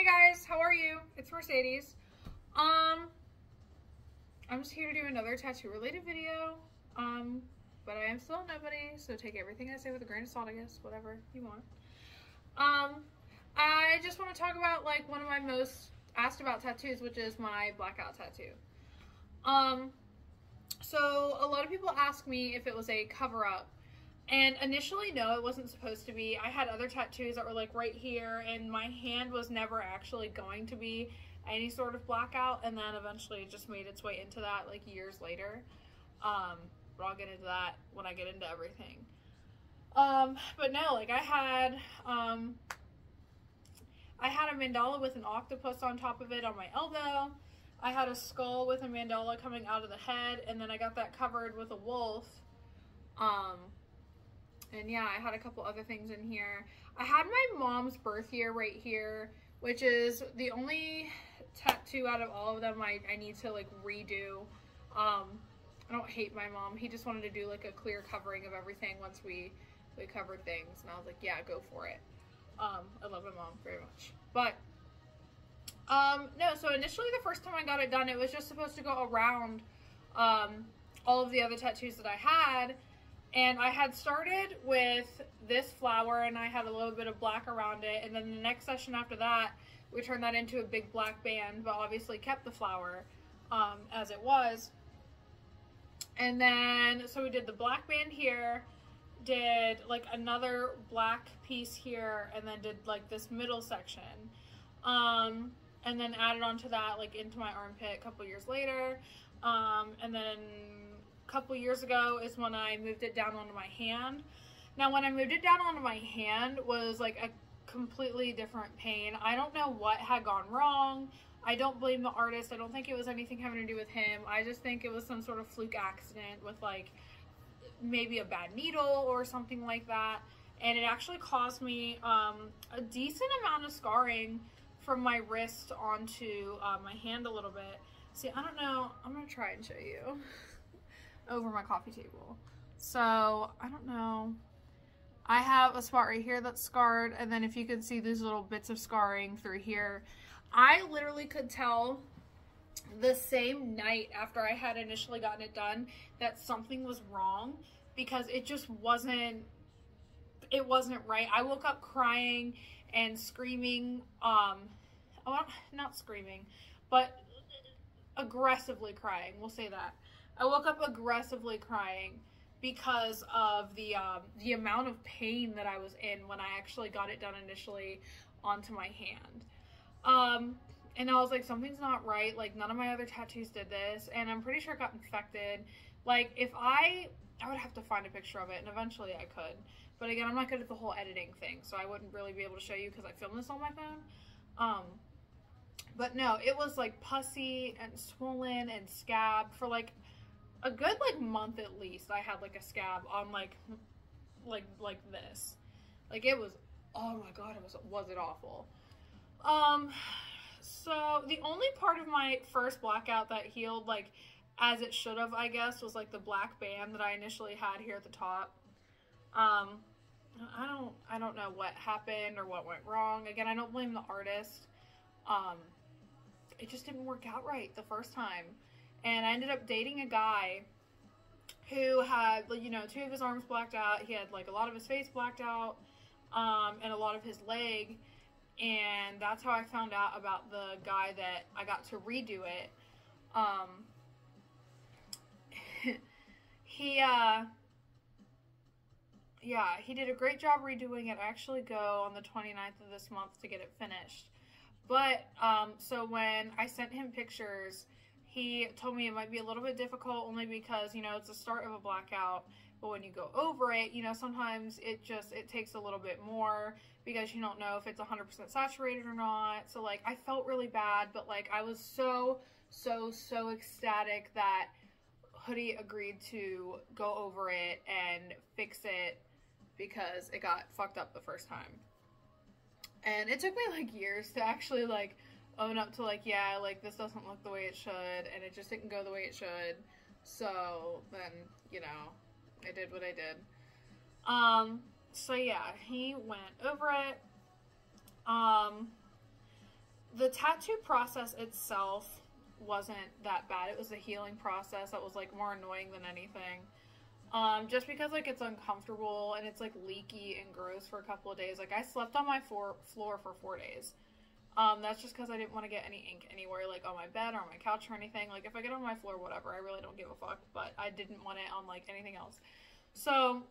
guys, how are you? It's Mercedes. I'm just here to do another tattoo related video. But I am still a nobody, so take everything I say with a grain of salt, I guess, whatever you want. I just want to talk about like one of my most asked about tattoos, which is my blackout tattoo. So a lot of people ask me if it was a cover-up. And initially, no, it wasn't supposed to be. I had other tattoos that were like right here, and my hand was never actually going to be any sort of blackout, and then eventually it just made its way into that like years later. But I'll get into that when I get into everything. But no, like I had a mandala with an octopus on top of it on my elbow. I had a skull with a mandala coming out of the head, and then I got that covered with a wolf. And yeah, I had a couple other things in here. I had my mom's birth year right here, which is the only tattoo out of all of them I need to like redo. I don't hate my mom. He just wanted to do like a clear covering of everything once we covered things. And I was like, yeah, go for it. I love my mom very much. But, no, so initially the first time I got it done, it was just supposed to go around all of the other tattoos that I had. And I had started with this flower, and I had a little bit of black around it. And then the next session after that, we turned that into a big black band, but obviously kept the flower as it was. And then, so we did the black band here, did like another black piece here, and then did like this middle section. And then added onto that like into my armpit a couple years later. And then a couple years ago is when I moved it down onto my hand. Now when I moved it down onto my hand was like a completely different pain. I don't know what had gone wrong. I don't blame the artist. I don't think it was anything having to do with him. I just think it was some sort of fluke accident with like maybe a bad needle or something like that. And it actually caused me a decent amount of scarring from my wrist onto my hand a little bit. See, I don't know. I'm going to try and show you over my coffee table. So, I don't know. I have a spot right here that's scarred, and then if you can see these little bits of scarring through here. I literally could tell the same night after I had initially gotten it done that something was wrong, because it just wasn't, it wasn't right. I woke up crying and screaming, not screaming, but aggressively crying, we'll say that. I woke up aggressively crying because of the amount of pain that I was in when I actually got it done initially onto my hand. And I was like, something's not right. Like, none of my other tattoos did this, and I'm pretty sure it got infected. Like, if I would have to find a picture of it, and eventually I could. But again, I'm not good at the whole editing thing, so I wouldn't really be able to show you because I filmed this on my phone. But no, it was like pussy and swollen and scab for like a good like month at least. I had like a scab on like this. Like it was, oh my god, was it awful. So the only part of my first blackout that healed like as it should have, I guess, was like the black band that I initially had here at the top. I don't know what happened or what went wrong. Again, I don't blame the artist. It just didn't work out right the first time. And I ended up dating a guy who had, you know, 2 of his arms blacked out. He had like a lot of his face blacked out, and a lot of his leg. And that's how I found out about the guy that I got to redo it. He did a great job redoing it. I actually go on the 29th of this month to get it finished. But, so when I sent him pictures, he told me it might be a little bit difficult only because, you know, it's the start of a blackout. But when you go over it, you know, sometimes it takes a little bit more because you don't know if it's 100% saturated or not. So, like, I felt really bad, but, like, I was so ecstatic that Hoodie agreed to go over it and fix it because it got fucked up the first time. And it took me like years to actually like own up to like, yeah, like this doesn't look the way it should, and it just didn't go the way it should. So then, you know, I did what I did. So yeah, he went over it. the tattoo process itself wasn't that bad. It was the healing process that was like more annoying than anything. Just because like it's uncomfortable and it's like leaky and gross for a couple of days. Like I slept on my floor for 4 days. That's just because I didn't want to get any ink anywhere, like on my bed or on my couch or anything. Like if I get on my floor, whatever, I really don't give a fuck, but I didn't want it on like anything else. So,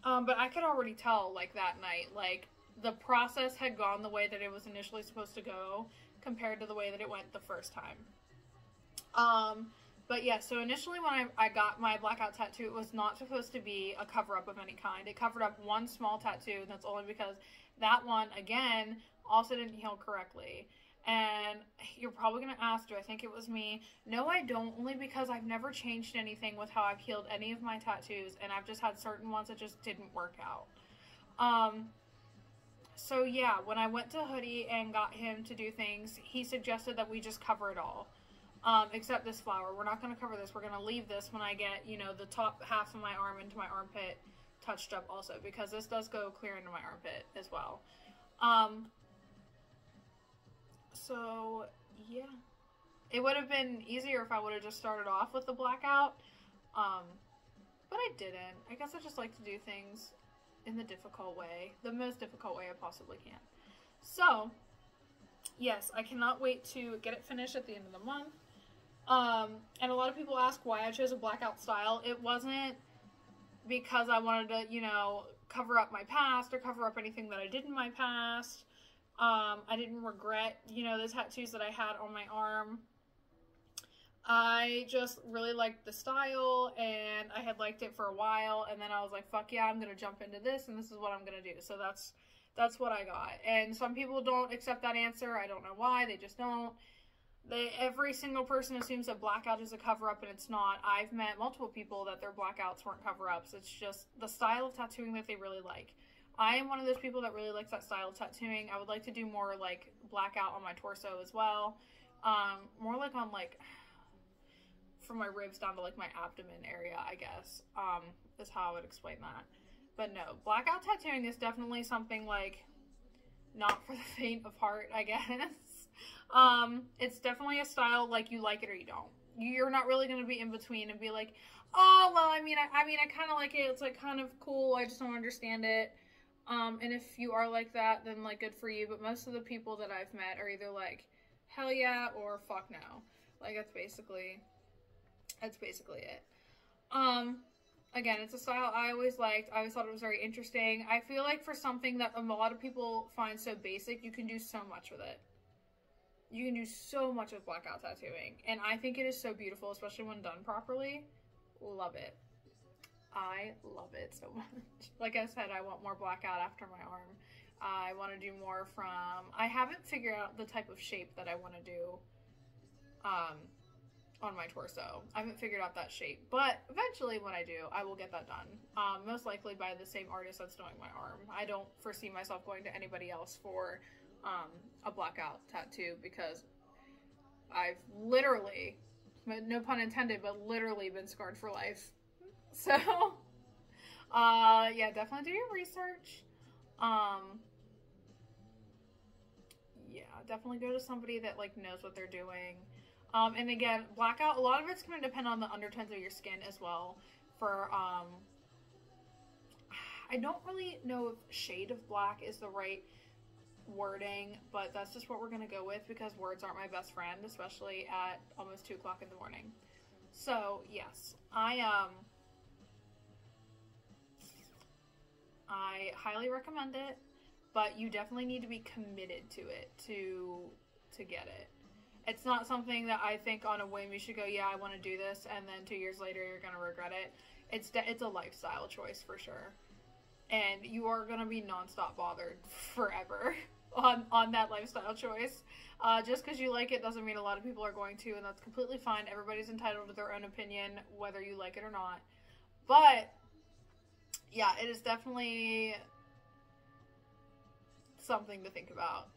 but I could already tell like that night, like the process had gone the way that it was initially supposed to go compared to the way that it went the first time. But yeah, so initially when I got my blackout tattoo, it was not supposed to be a cover-up of any kind. It covered up one small tattoo, and that's only because that one, again, also didn't heal correctly. And you're probably going to ask, do I think it was me? No, I don't, only because I've never changed anything with how I've healed any of my tattoos, and I've just had certain ones that just didn't work out. So yeah, when I went to Hoodie and got him to do things, he suggested that we just cover it all. Except this flower. We're not going to cover this. We're going to leave this when I get, you know, the top half of my arm into my armpit touched up also, because this does go clear into my armpit as well. So yeah, it would have been easier if I would have just started off with the blackout. But I didn't. I guess I just like to do things in the difficult way, the most difficult way I possibly can. So yes, I cannot wait to get it finished at the end of the month. And a lot of people ask why I chose a blackout style. It wasn't because I wanted to, you know, cover up my past or cover up anything that I did in my past. I didn't regret, you know, the tattoos that I had on my arm. I just really liked the style, and I had liked it for a while, and then I was like, fuck yeah, I'm gonna jump into this, and this is what I'm gonna do. So that's what I got. And some people don't accept that answer. I don't know why. They just don't. Every single person assumes that blackout is a cover-up, and it's not. I've met multiple people that their blackouts weren't cover-ups. It's just the style of tattooing that they really like. I am one of those people that really likes that style of tattooing. I would like to do more like blackout on my torso as well. More like on like from my ribs down to like my abdomen area, I guess, is how I would explain that. But no, blackout tattooing is definitely something like not for the faint of heart, I guess. It's definitely a style like you like it or you don't. You're not really going to be in between and be like, oh, well, I mean, I kind of like it. It's like kind of cool. I just don't understand it. And if you are like that, then like good for you. But most of the people that I've met are either like, hell yeah, or fuck no. Like that's basically it. Again, it's a style I always liked. I always thought it was very interesting. I feel like for something that a lot of people find so basic, you can do so much with it. You can do so much with blackout tattooing. And I think it is so beautiful, especially when done properly. Love it. I love it so much. Like I said, I want more blackout after my arm. I want to do more from... I haven't figured out the type of shape that I want to do on my torso. I haven't figured out that shape. But eventually when I do, I will get that done. Most likely by the same artist that's doing my arm. I don't foresee myself going to anybody else for a blackout tattoo, because I've literally, no pun intended, but literally been scarred for life. So, yeah, definitely do your research. Yeah, definitely go to somebody that, like, knows what they're doing. And again, blackout, a lot of it's going to depend on the undertones of your skin as well. For, I don't really know if shade of black is the right wording, but that's just what we're going to go with, because words aren't my best friend, especially at almost 2 o'clock in the morning. So, yes, I highly recommend it, but you definitely need to be committed to it to get it. It's not something that I think on a whim you should go, yeah, I want to do this, and then 2 years later you're going to regret it. It's a lifestyle choice for sure. And you are going to be nonstop bothered forever on that lifestyle choice. Just because you like it doesn't mean a lot of people are going to, and that's completely fine. Everybody's entitled to their own opinion, whether you like it or not. But, yeah, it is definitely something to think about.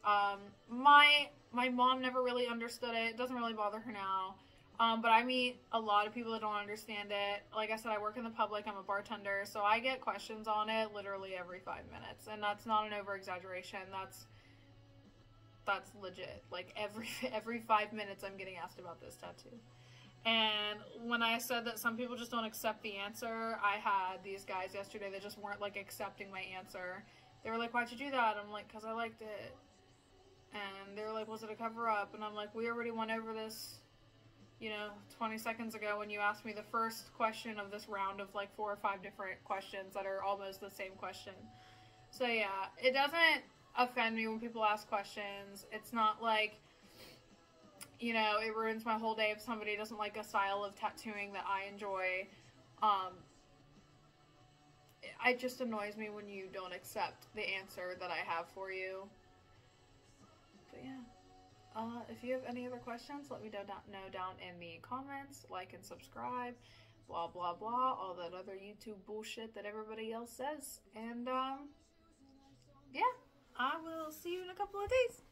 My mom never really understood it. It doesn't really bother her now. But I meet a lot of people that don't understand it. Like I said, I work in the public. I'm a bartender, so I get questions on it literally every 5 minutes. And that's not an over-exaggeration. that's legit. Like every 5 minutes I'm getting asked about this tattoo. And when I said that some people just don't accept the answer, I had these guys yesterday that just weren't like accepting my answer. They were like, why'd you do that? I'm like, because I liked it. And they were like, was it a cover up? And I'm like, we already went over this, you know, 20 seconds ago when you asked me the first question of this round of like 4 or 5 different questions that are almost the same question. So yeah, it doesn't offend me when people ask questions. It's not like, you know, it ruins my whole day if somebody doesn't like a style of tattooing that I enjoy. It just annoys me when you don't accept the answer that I have for you. But yeah. If you have any other questions, let me know down in the comments. Like and subscribe. Blah, blah, blah. All that other YouTube bullshit that everybody else says. And, yeah. I will see you in a couple of days.